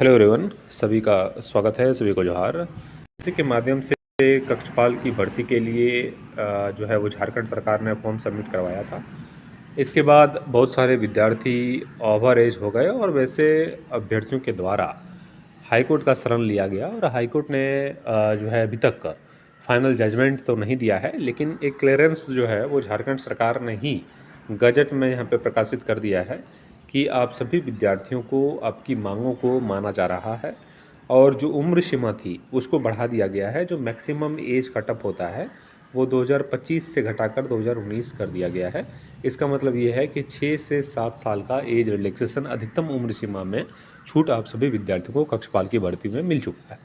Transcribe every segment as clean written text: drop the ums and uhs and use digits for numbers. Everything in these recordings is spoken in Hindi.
हेलो एवरीवन, सभी का स्वागत है, सभी को जोहार। इसी के माध्यम से कक्षपाल की भर्ती के लिए जो है वो झारखंड सरकार ने फॉर्म सबमिट करवाया था। इसके बाद बहुत सारे विद्यार्थी ओवर एज हो गए और वैसे अभ्यर्थियों के द्वारा हाई कोर्ट का शरण लिया गया और हाई कोर्ट ने जो है अभी तक फाइनल जजमेंट तो नहीं दिया है, लेकिन एक क्लियरेंस जो है वो झारखंड सरकार ने ही गजट में यहाँ पे प्रकाशित कर दिया है कि आप सभी विद्यार्थियों को आपकी मांगों को माना जा रहा है और जो उम्र सीमा थी उसको बढ़ा दिया गया है। जो मैक्सिमम एज कटअप होता है वो 2025 से घटाकर 2019 कर दिया गया है। इसका मतलब ये है कि 6 से 7 साल का एज रिलैक्सेशन अधिकतम उम्र सीमा में छूट आप सभी विद्यार्थियों को कक्षपाल की भर्ती में मिल चुका है।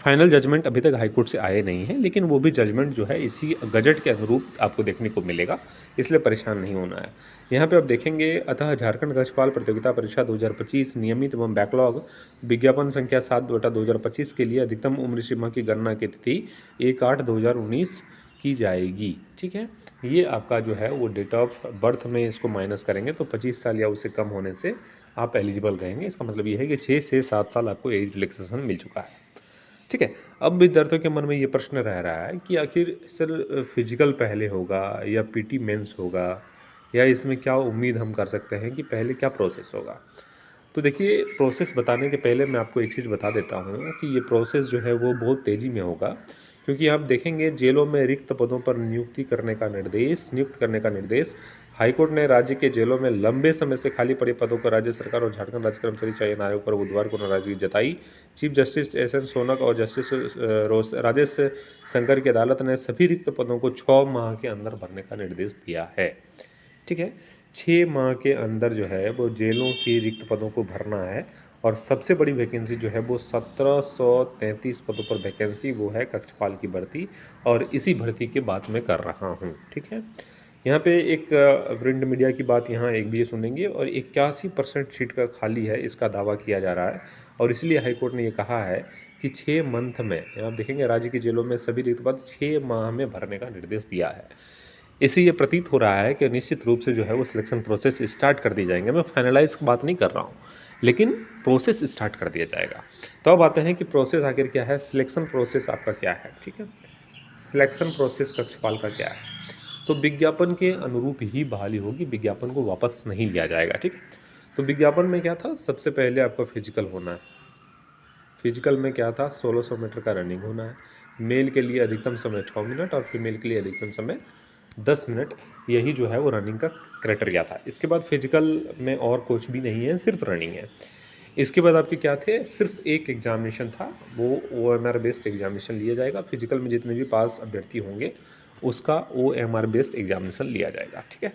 फाइनल जजमेंट अभी तक हाईकोर्ट से आए नहीं है, लेकिन वो भी जजमेंट जो है इसी गजट के अनुरूप आपको देखने को मिलेगा, इसलिए परेशान नहीं होना है। यहाँ पे आप देखेंगे, अतः झारखंड कक्षपाल प्रतियोगिता परीक्षा 2025 नियमित एवं बैकलॉग विज्ञापन संख्या 7/2025 के लिए अधिकतम उम्र सीमा की गणना की तिथि 1/8/2019 की जाएगी। ठीक है, ये आपका जो है वो डेट ऑफ बर्थ में इसको माइनस करेंगे तो 25 साल या उससे कम होने से आप एलिजिबल रहेंगे। इसका मतलब ये है कि 6 से 7 साल आपको एज रिलैक्सेशन मिल चुका है। ठीक है, अब विद्यार्थियों के मन में ये प्रश्न रह रहा है कि आखिर सर फिजिकल पहले होगा या पीटी मेंस होगा, या इसमें क्या उम्मीद हम कर सकते हैं कि पहले क्या प्रोसेस होगा। तो देखिए, प्रोसेस बताने के पहले मैं आपको एक चीज़ बता देता हूँ कि ये प्रोसेस जो है वो बहुत तेज़ी में होगा, क्योंकि आप देखेंगे जेलों में रिक्त पदों पर नियुक्त करने का निर्देश हाईकोर्ट ने राज्य के जेलों में लंबे समय से खाली पड़े पदों पर राज्य सरकार और झारखंड राज्य कर्मचारी चयन आयोग पर बुधवार को नाराजगी जताई। Chief justice SN. सोनक और जस्टिस राजेश शंकर की अदालत ने सभी रिक्त पदों को 6 माह के अंदर भरने का निर्देश दिया है। ठीक है, 6 माह के अंदर जो है वो जेलों की रिक्त पदों को भरना है और सबसे बड़ी वैकेंसी जो है वो 1733 पदों पर वैकेंसी वो है कक्षपाल की भर्ती, और इसी भर्ती के बात मैं कर रहा हूँ। ठीक है, यहाँ पे एक प्रिंट मीडिया की बात यहाँ एक भी ये सुनेंगे, और 81% सीट का खाली है इसका दावा किया जा रहा है, और इसलिए हाईकोर्ट ने ये कहा है कि 6 मंथ में आप देखेंगे राज्य की जेलों में सभी रिक्त पद 6 माह में भरने का निर्देश दिया है। इससे ये प्रतीत हो रहा है कि निश्चित रूप से जो है वो सिलेक्शन प्रोसेस स्टार्ट कर दी जाएंगे। मैं फाइनलाइज की बात नहीं कर रहा हूँ, लेकिन प्रोसेस स्टार्ट कर दिया जाएगा। तो अब आते हैं कि प्रोसेस आखिर क्या है, सिलेक्शन प्रोसेस आपका क्या है। ठीक है, सिलेक्शन प्रोसेस कक्षपाल का क्या है, तो विज्ञापन के अनुरूप ही बहाली होगी, विज्ञापन को वापस नहीं लिया जाएगा। ठीक, तो विज्ञापन में क्या था, सबसे पहले आपका फिजिकल होना है। फिजिकल में क्या था, 1600 मीटर का रनिंग होना है। मेल के लिए अधिकतम समय 6 मिनट और फीमेल के लिए अधिकतम समय 10 मिनट, यही जो है वो रनिंग का क्राइटेरिया था। इसके बाद फिजिकल में और कुछ भी नहीं है, सिर्फ रनिंग है। इसके बाद आपके क्या थे, सिर्फ एक एग्जामिनेशन था, वो OMR बेस्ड एग्जामिनेशन लिया जाएगा। फिजिकल में जितने भी पास अभ्यर्थी होंगे उसका OMR बेस्ड एग्जामिनेशन लिया जाएगा। ठीक है,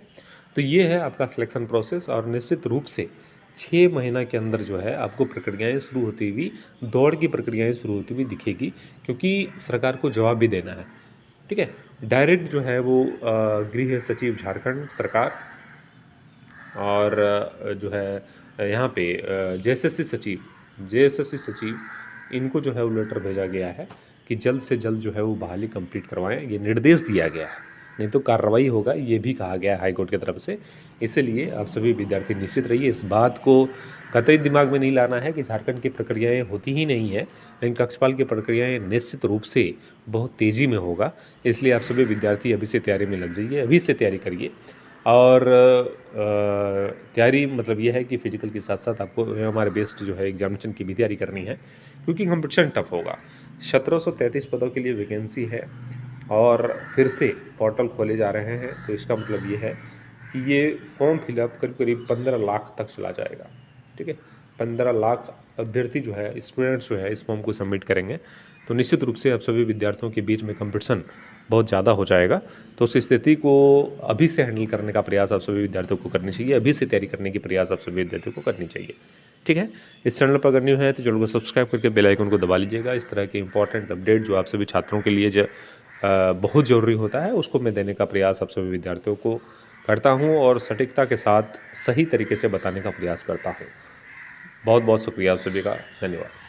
तो ये है आपका सिलेक्शन प्रोसेस, और निश्चित रूप से 6 महीना के अंदर जो है आपको प्रक्रियाएं शुरू होती हुई, दौड़ की प्रक्रियाएं शुरू होती हुई दिखेगी, क्योंकि सरकार को जवाब भी देना है। ठीक है, डायरेक्ट जो है वो गृह सचिव झारखंड सरकार और जो है यहाँ पे JSSC सचिव इनको जो है वो लेटर भेजा गया है कि जल्द से जल्द जो है वो बहाली कंप्लीट करवाएं, ये निर्देश दिया गया है, नहीं तो कार्रवाई होगा, ये भी कहा गया है हाईकोर्ट की तरफ से। इसलिए आप सभी विद्यार्थी निश्चित रहिए, इस बात को कतई दिमाग में नहीं लाना है कि झारखंड की प्रक्रियाएं होती ही नहीं है, लेकिन कक्षपाल की प्रक्रियाएं निश्चित रूप से बहुत तेज़ी में होगा। इसलिए आप सभी विद्यार्थी अभी से तैयारी में लग जाइए, अभी से तैयारी करिए। और तैयारी मतलब ये है कि फिजिकल के साथ साथ आपको हमारे बेस्ड जो है एग्जामिनेशन की भी तैयारी करनी है, क्योंकि कंपटीशन टफ होगा। 1733 पदों के लिए वैकेंसी है और फिर से पोर्टल खोले जा रहे हैं, तो इसका मतलब ये है कि ये फॉर्म फिलअप करीब करीब 15 लाख तक चला जाएगा। ठीक है, 15 लाख अभ्यर्थी जो है, स्टूडेंट्स जो है इस फॉर्म को सबमिट करेंगे, तो निश्चित रूप से आप सभी विद्यार्थियों के बीच में कंपटीशन बहुत ज़्यादा हो जाएगा। तो उस स्थिति को अभी से हैंडल करने का प्रयास आप सभी विद्यार्थियों को करनी चाहिए, अभी से तैयारी करने की प्रयास आप सभी विद्यार्थियों को करनी चाहिए। ठीक है, इस चैनल पर अगर न्यू है तो चैनल को सब्सक्राइब करके बेल आइकन को दबा लीजिएगा। इस तरह के इंपॉर्टेंट अपडेट जो आप सभी छात्रों के लिए बहुत ज़रूरी होता है, उसको मैं देने का प्रयास आप सभी विद्यार्थियों को करता हूँ और सटीकता के साथ सही तरीके से बताने का प्रयास करता हूँ। बहुत बहुत शुक्रिया आप सभी का, धन्यवाद।